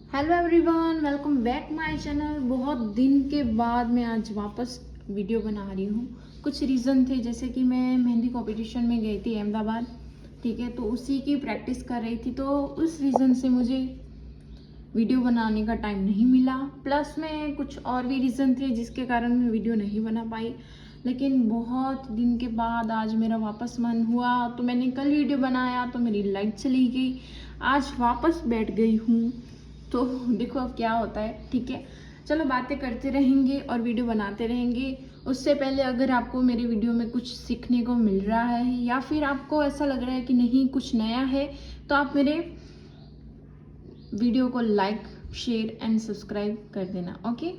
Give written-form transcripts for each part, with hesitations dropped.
Hello everyone, welcome back my channel. बहुत दिन के बाद मैं आज वापस वीडियो बना रही हूँ। कुछ रीज़न थे, जैसे कि मैं मेहंदी कंपटीशन में गई थी अहमदाबाद, ठीक है, तो उसी की प्रैक्टिस कर रही थी, तो उस रीज़न से मुझे वीडियो बनाने का टाइम नहीं मिला। प्लस में कुछ और भी रीज़न थे जिसके कारण मैं वीडियो नहीं बना पाई। लेकिन बहुत दिन के बाद आज मेरा वापस मन हुआ, तो मैंने कल वीडियो बनाया तो मेरी लाइट चली गई। आज वापस बैठ गई हूँ, तो देखो अब क्या होता है। ठीक है, चलो बातें करते रहेंगे और वीडियो बनाते रहेंगे। उससे पहले अगर आपको मेरे वीडियो में कुछ सीखने को मिल रहा है या फिर आपको ऐसा लग रहा है कि नहीं कुछ नया है, तो आप मेरे वीडियो को लाइक, शेयर एंड सब्सक्राइब कर देना। ओके,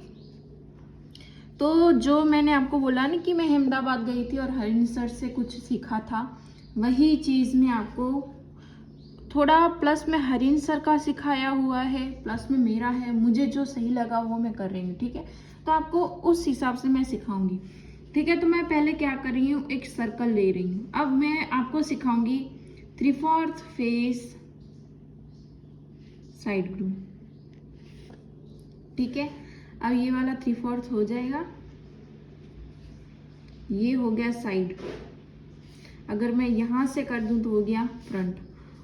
तो जो मैंने आपको बोला ना कि मैं अहमदाबाद गई थी और हरिन सर से कुछ सीखा था, वही चीज़ मैं आपको थोड़ा प्लस में हरिन सर का सिखाया हुआ है, प्लस में मेरा है। मुझे जो सही लगा वो मैं कर रही हूँ, ठीक है, तो आपको उस हिसाब से मैं सिखाऊंगी। ठीक है, तो मैं पहले क्या कर रही हूँ, एक सर्कल ले रही हूँ। अब मैं आपको सिखाऊंगी 3/4 फेस साइड ग्रू। ठीक है, अब ये वाला 3/4 हो जाएगा, ये हो गया साइड। अगर मैं यहाँ से कर दूं तो हो गया फ्रंट,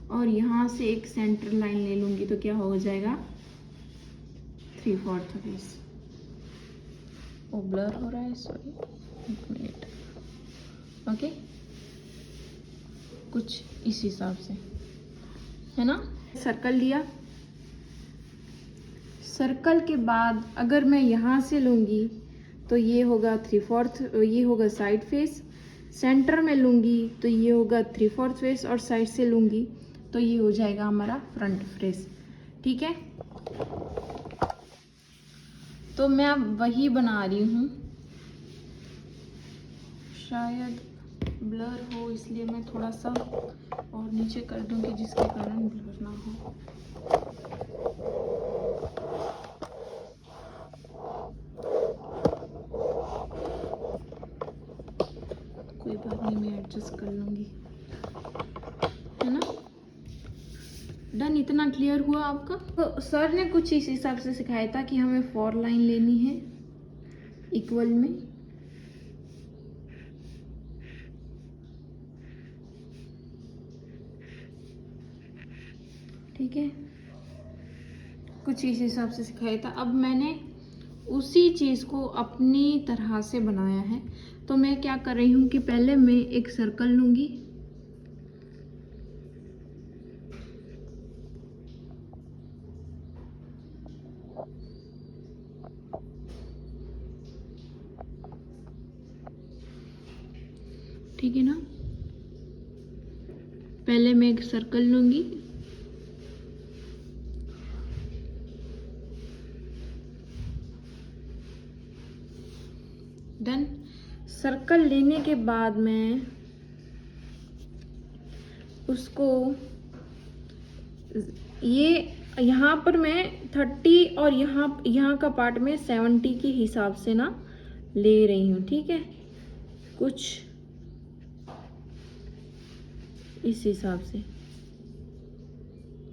और यहाँ से एक सेंटर लाइन ले लूंगी तो क्या हो जाएगा 3/4 फेस। वो ब्लर हो रहा है, सॉरी, एक मिनट। ओके, कुछ इस हिसाब से है ना। सर्कल लिया, सर्कल के बाद अगर मैं यहाँ से लूँगी तो ये होगा 3/4, ये होगा साइड फेस। सेंटर में लूँगी तो ये होगा 3/4 फेस, और साइड से लूँगी तो ये हो जाएगा हमारा फ्रंट फेस। ठीक है, तो मैं अब वही बना रही हूँ। शायद ब्लर हो, इसलिए मैं थोड़ा सा और नीचे कर दूँगी जिसके कारण ब्लर ना हो। कोई बात नहीं, मैं एडजस्ट कर लूँगी, है ना। डन, इतना क्लियर हुआ आपका। तो सर ने कुछ इस हिसाब से सिखाया था कि हमें 4 लाइन लेनी है इक्वल में। ठीक है, कुछ इस हिसाब से सिखाया था। अब मैंने उसी चीज़ को अपनी तरह से बनाया है। तो मैं क्या कर रही हूँ कि पहले मैं एक सर्कल लूँगी, ठीक है ना। पहले मैं एक सर्कल लूँगी, देन सर्कल लेने के बाद मैं उसको ये यहाँ पर मैं 30 और यहाँ का पार्ट में 70 के हिसाब से ना ले रही हूँ। ठीक है, कुछ इस हिसाब से।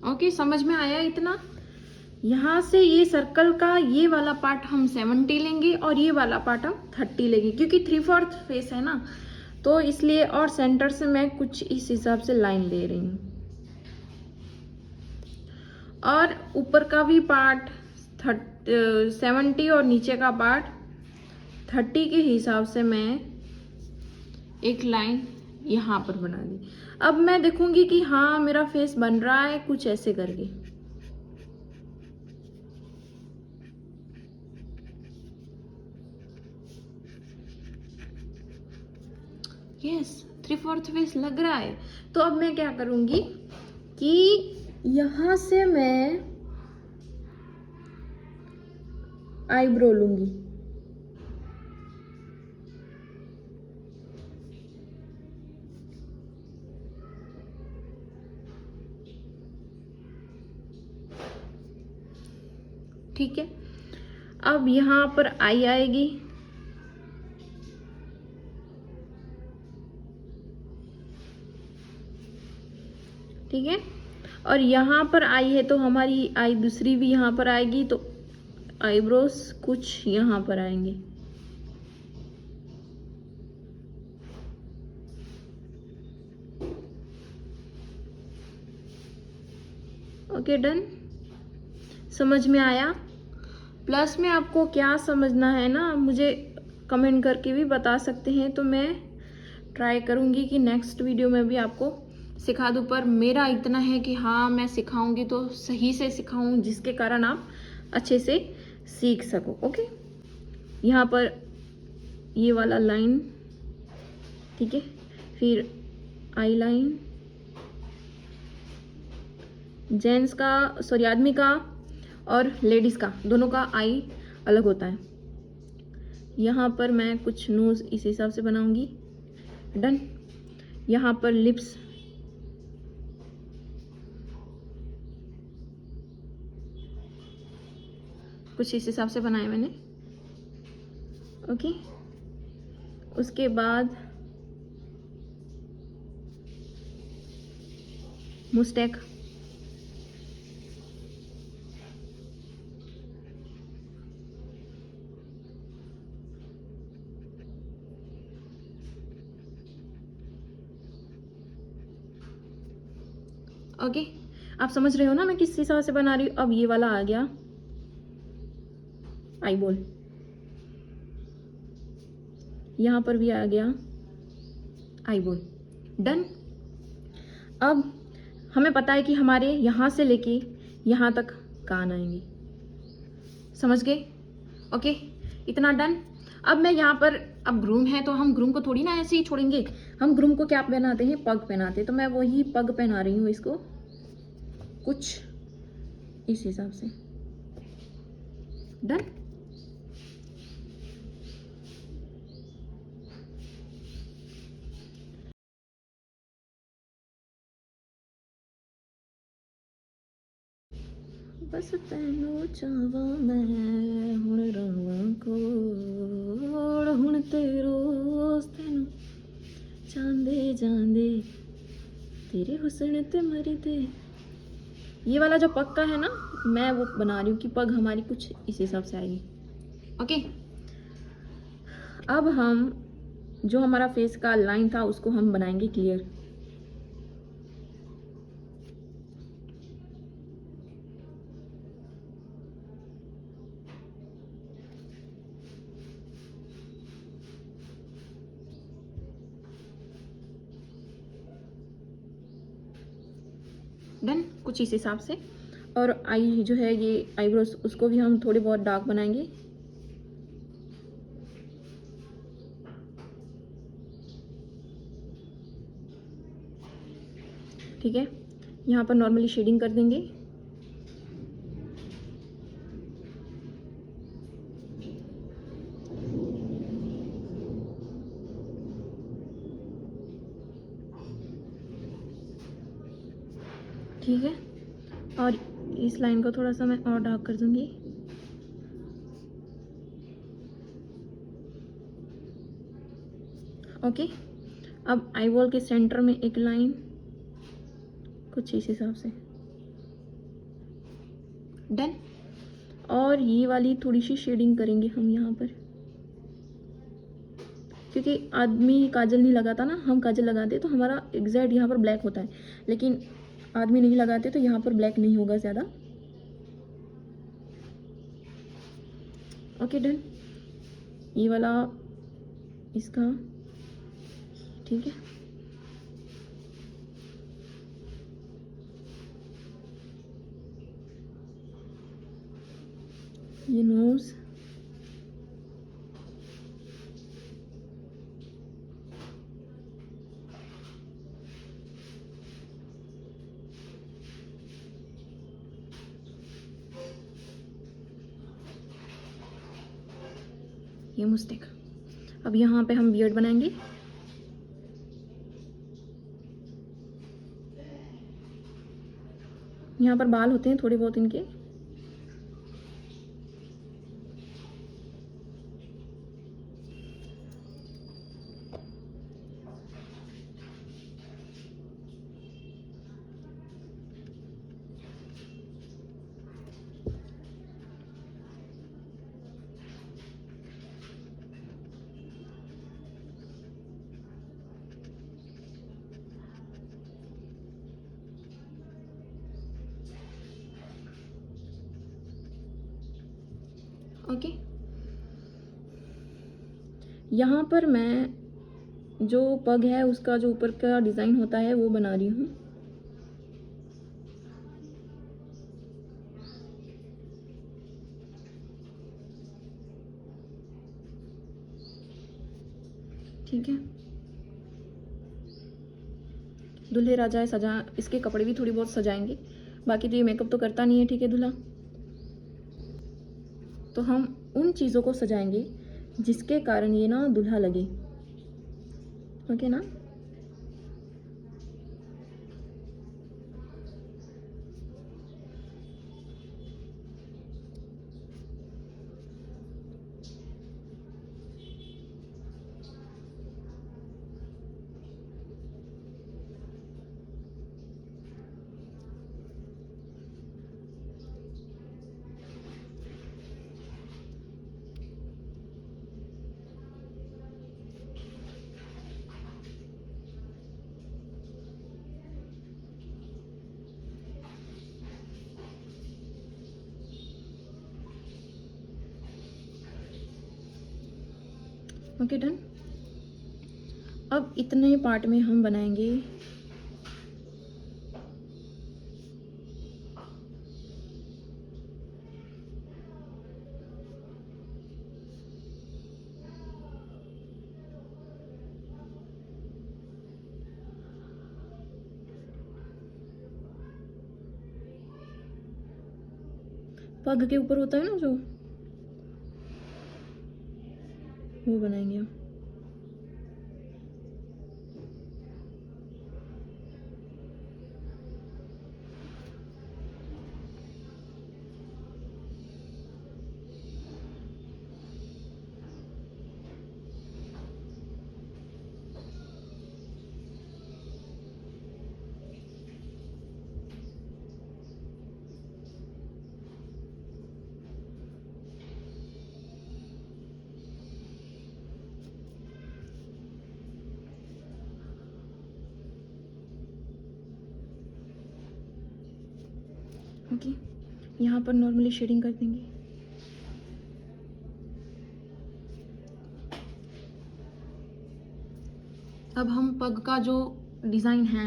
ओके, समझ में आया इतना। यहाँ से ये सर्कल का ये वाला पार्ट हम 70 लेंगे और ये वाला पार्ट हम 30 लेंगे, क्योंकि 3/4 फेस है ना, तो इसलिए। और सेंटर से मैं कुछ इस हिसाब से लाइन ले रही हूँ, और ऊपर का भी पार्ट 70 और नीचे का पार्ट 30 के हिसाब से मैं एक लाइन यहाँ पर बना दी। अब मैं देखूंगी कि हाँ मेरा फेस बन रहा है, कुछ ऐसे करके। यस, 3/4 फेस लग रहा है। तो अब मैं क्या करूंगी कि यहां से मैं आईब्रो लूंगी। ठीक है, अब यहां पर आई आएगी, ठीक है। और यहाँ पर आई है तो हमारी आई दूसरी भी यहाँ पर आएगी, तो आईब्रोज कुछ यहाँ पर आएंगे। ओके डन, समझ में आया? प्लस में आपको क्या समझना है ना, मुझे कमेंट करके भी बता सकते हैं, तो मैं ट्राई करूँगी कि नेक्स्ट वीडियो में भी आपको सिखा दूँ। पर मेरा इतना है कि हाँ, मैं सिखाऊंगी तो सही से सिखाऊं, जिसके कारण आप अच्छे से सीख सको। ओके, यहाँ पर ये वाला लाइन, ठीक है, फिर आई लाइन, जेंट्स का सॉरी आदमी का और लेडीज़ का दोनों का आई अलग होता है। यहाँ पर मैं कुछ नोज़ इस हिसाब से बनाऊंगी। डन। यहाँ पर लिप्स, कुछ इस हिसाब से बनाए मैंने। ओके, उसके बाद मुस्टैक, ओके, आप समझ रहे हो ना मैं किस हिसाब से बना रही हूँ। अब ये वाला आ गया आई बॉल, यहाँ पर भी आ गया आई बॉल। डन। अब हमें पता है कि हमारे यहाँ से लेके यहाँ तक कान आएंगे, समझ गए? ओके, इतना डन। अब मैं यहाँ पर, अब ग्रूम है तो हम ग्रूम को थोड़ी ना ऐसे ही छोड़ेंगे, हम ग्रूम को क्या पहनाते हैं, पग पहनाते हैं, तो मैं वही पग पहना रही हूँ इसको कुछ इस हिसाब से। डन। बस तैनू चावा मैं हुण रवां कोल, हुण ते रोज़ तैनू चांदे जांदे तेरे हुस्न ते मरदे। ये वाला जो पग का है ना, मैं वो बना रही हूँ कि पग हमारी कुछ इस हिसाब से आएगी। ओके, अब हम जो हमारा फेस का लाइन था उसको हम बनाएंगे क्लियर। डन, कुछ इस हिसाब से। और आई जो है ये आईब्रोज, उसको भी हम थोड़े बहुत डार्क बनाएंगे। ठीक है, यहाँ पर नॉर्मली शेडिंग कर देंगे। ठीक है, और इस लाइन को थोड़ा सा मैं और डार्क कर दूंगी। ओके, अब आई बॉल के सेंटर में एक लाइन कुछ इस हिसाब से। डन। और ये वाली थोड़ी सी शेडिंग करेंगे हम यहाँ पर, क्योंकि आदमी काजल नहीं लगाता ना, हम काजल लगाते तो हमारा एग्जैक्ट यहाँ पर ब्लैक होता है, लेकिन आदमी नहीं लगाते तो यहाँ पर ब्लैक नहीं होगा ज़्यादा। ओके डन, ये वाला इसका, ठीक है। ये नोज, ये मुस्टैक। अब यहाँ पे हम बियर्ड बनाएंगे। यहाँ पर बाल होते हैं थोड़े बहुत इनके। ओके, यहाँ पर मैं जो पग है उसका जो ऊपर का डिज़ाइन होता है वो बना रही हूँ। ठीक है, दूल्हे राजा सजा, इसके कपड़े भी थोड़ी बहुत सजाएंगे, बाकी तो ये मेकअप तो करता नहीं है। ठीक है दूल्हा, तो हम उन चीज़ों को सजाएंगे जिसके कारण ये ना दूल्हा लगे। ओके ना, ओके डन। अब इतने पार्ट में हम बनाएंगे पग के ऊपर होता है ना जो, वो बनाएंगे हम। ओके, यहाँ पर नॉर्मली शेडिंग कर देंगे। अब हम पग का जो डिज़ाइन है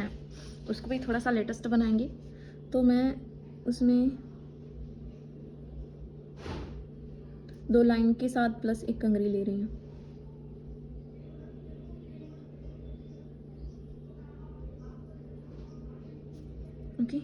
उसको भी थोड़ा सा लेटेस्ट बनाएंगे, तो मैं उसमें 2 लाइन के साथ प्लस एक कंगरी ले रही हूँ। ओके,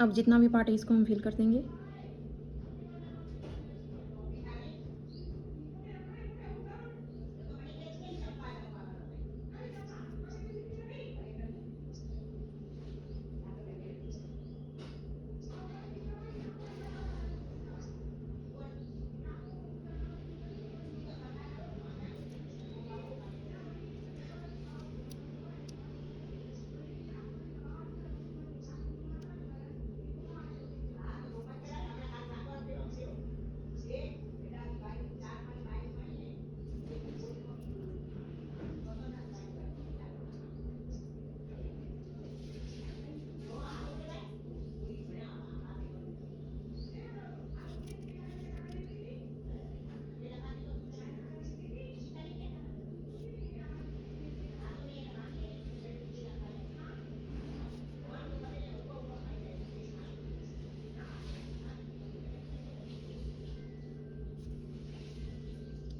अब जितना भी पार्ट है इसको हम फिल कर देंगे।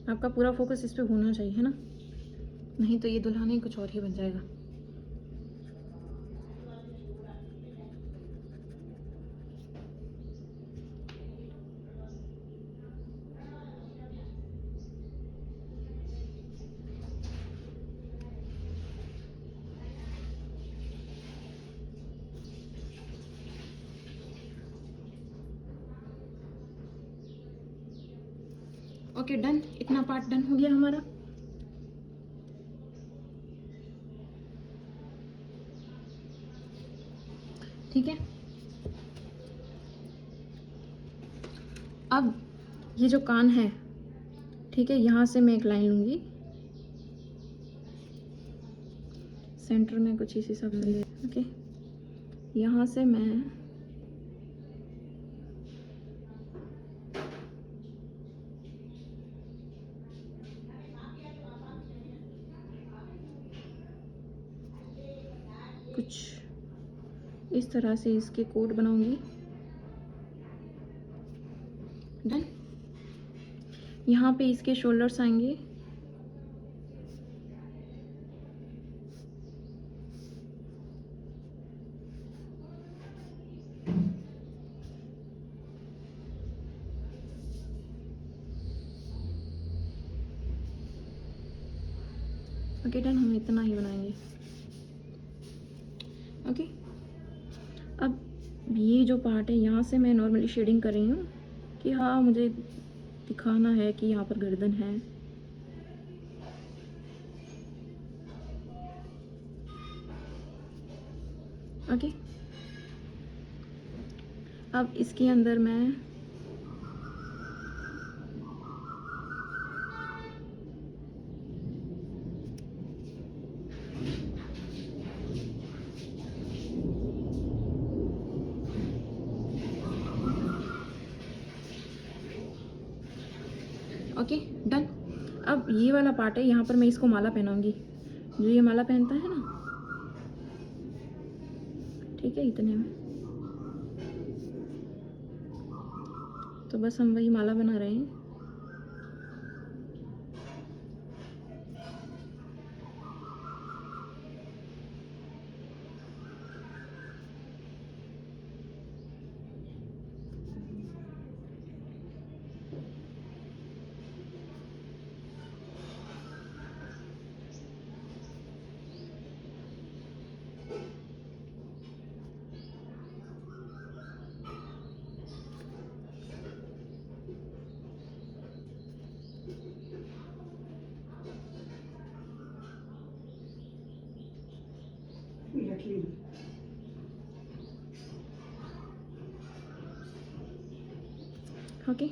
आपका पूरा फोकस इस पे होना चाहिए, है ना, नहीं तो ये दुल्हन ही कुछ और ही बन जाएगा। ओके डन, इतना पार्ट डन हो गया हमारा। ठीक है, अब ये जो कान है, ठीक है, यहाँ से मैं एक लाइन लूँगी, सेंटर में कुछ इस हिसाब से ले, ओके, यहाँ से मैं कुछ इस तरह से इसके कोट बनाऊंगी। डन। यहाँ पे इसके शोल्डर्स आएंगे, ओके डन, हम इतना ही बनाएंगे। ओके, अब ये जो पार्ट है यहाँ से मैं नॉर्मली शेडिंग कर रही हूँ कि हाँ मुझे दिखाना है कि यहाँ पर गर्दन है। ओके, अब इसके अंदर मैं ओके डन। अब ये वाला पार्ट है, यहाँ पर मैं इसको माला पहनाऊंगी, जो ये माला पहनता है ना, ठीक है, इतने में। तो बस हम वही माला बना रहे हैं। ओके,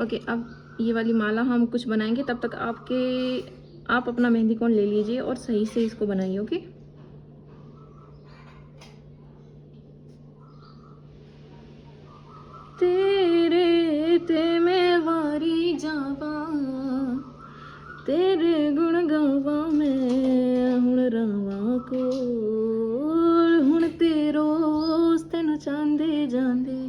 ओके, अब ये वाली माला हम कुछ बनाएंगे, तब तक आप अपना मेहंदी कोन ले लीजिए और सही से इसको बनाइए। ओके, तेरे ते मैं वारी जावा, तेरे गुण गावा मैं हुण रावा कोल, हुण ते रोज तेन चांदे जांदे,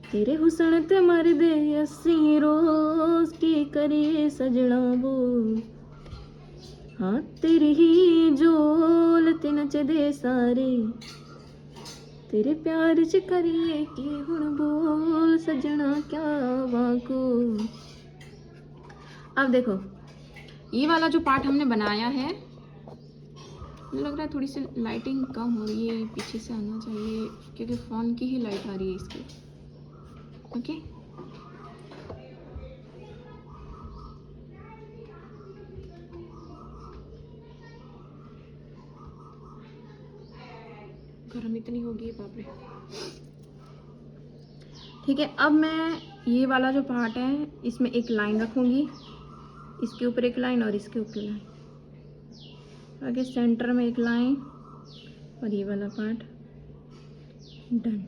तेरे हुसन ते मर दे असी रोज की करिए सजना बोल, हाँ तेरी ही जोल ते नचदे सारे, तेरे प्यार च करिए कि हुण बोल सजना क्या वाको। अब देखो, ये वाला जो पार्ट हमने बनाया है, मुझे लग रहा है थोड़ी सी लाइटिंग कम हो रही है, पीछे से आना चाहिए क्योंकि फ़ोन की ही लाइट आ रही है इसकी। ओके, गर्म इतनी होगी बाप रे। ठीक है, अब मैं ये वाला जो पार्ट है इसमें एक लाइन रखूंगी, इसके ऊपर एक लाइन और इसके ऊपर लाइन, आगे सेंटर में एक लाइन और ये वाला पार्ट डन।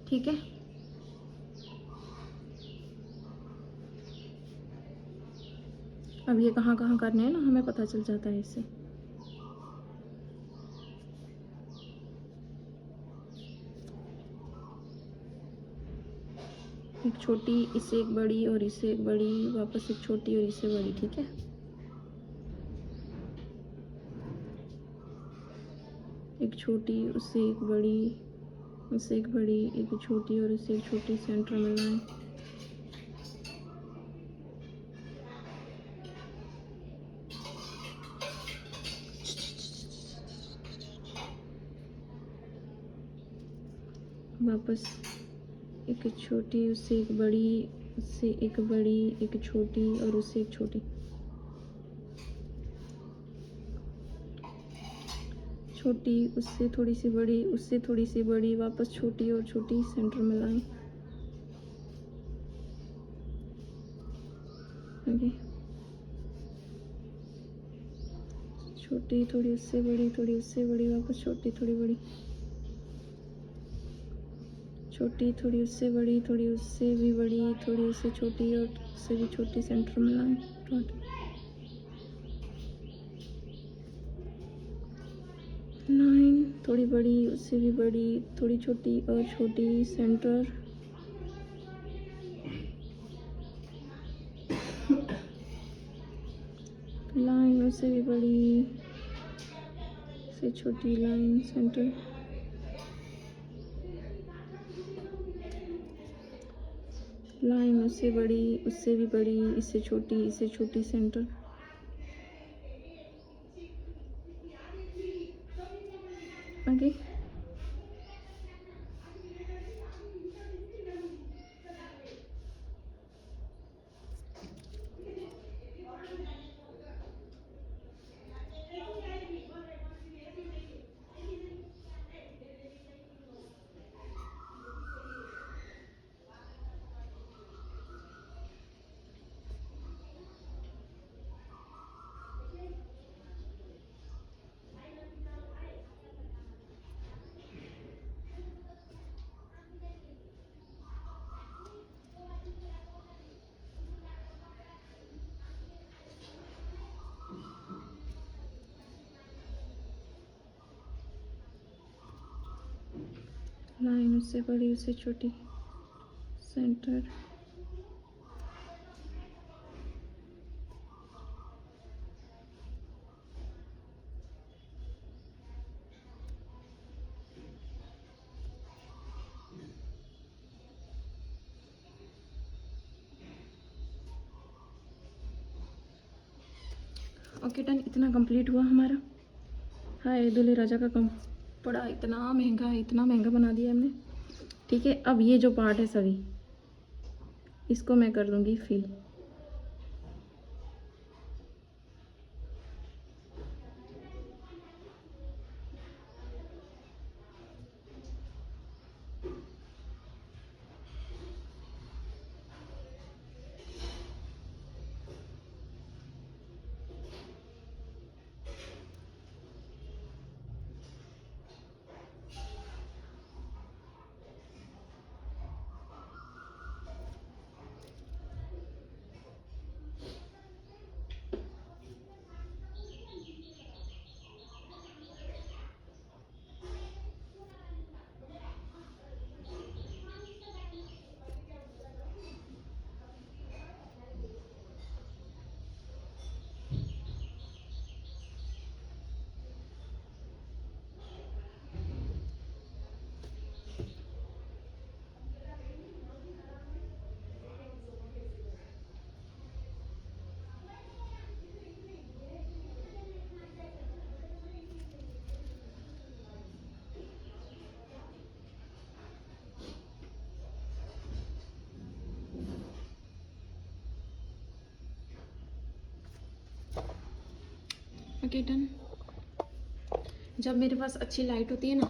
ठीक है, अब ये कहाँ कहाँ करने हैं ना, हमें पता चल जाता है इससे। एक छोटी, इससे एक बड़ी और इससे एक बड़ी, वापस एक छोटी और इससे बड़ी, ठीक है। एक छोटी, उससे एक बड़ी, उससे एक बड़ी, एक छोटी और उससे एक छोटी, सेंटर में लाएं। वापस एक छोटी, उससे एक बड़ी, उससे एक बड़ी, एक छोटी और उससे एक छोटी, छोटी, उससे थोड़ी सी बड़ी, उससे थोड़ी सी बड़ी, वापस छोटी और छोटी, सेंटर में लाएं। ओके, छोटी, थोड़ी उससे बड़ी, थोड़ी उससे बड़ी, वापस छोटी, थोड़ी बड़ी, छोटी, थोड़ी उससे बड़ी, थोड़ी उससे भी बड़ी, थोड़ी उससे छोटी और उससे भी छोटी, सेंटर में लाएं। लाइन, थोड़ी बड़ी, उससे भी बड़ी, थोड़ी छोटी और छोटी, सेंटर। लाइन, उससे भी बड़ी, से छोटी, लाइन, सेंटर। लाइन, उससे बड़ी, उससे भी बड़ी, इससे छोटी, सेंटर। आगे लाइन, उससे बड़ी, उससे छोटी, सेंटर। ओके डन, इतना कंप्लीट हुआ हमारा। हाय दूल्हे राजा का कपड़ा इतना महंगा है, इतना महंगा बना दिया हमने। ठीक है, अब ये जो पार्ट है सभी, इसको मैं कर दूंगी फिल। Okay done. जब मेरे पास अच्छी लाइट होती है ना,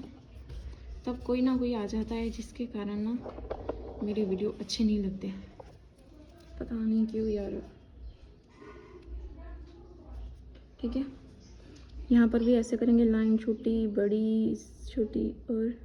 तब कोई ना कोई आ जाता है, जिसके कारण ना मेरे वीडियो अच्छे नहीं लगते, पता नहीं क्यों यार। ठीक है, यहाँ पर भी ऐसे करेंगे, लाइन छोटी बड़ी छोटी और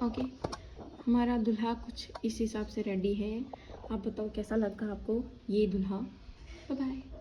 ओके, हमारा दूल्हा कुछ इस हिसाब से रेडी है। आप बताओ कैसा लगा आपको ये दूल्हा। Bye bye.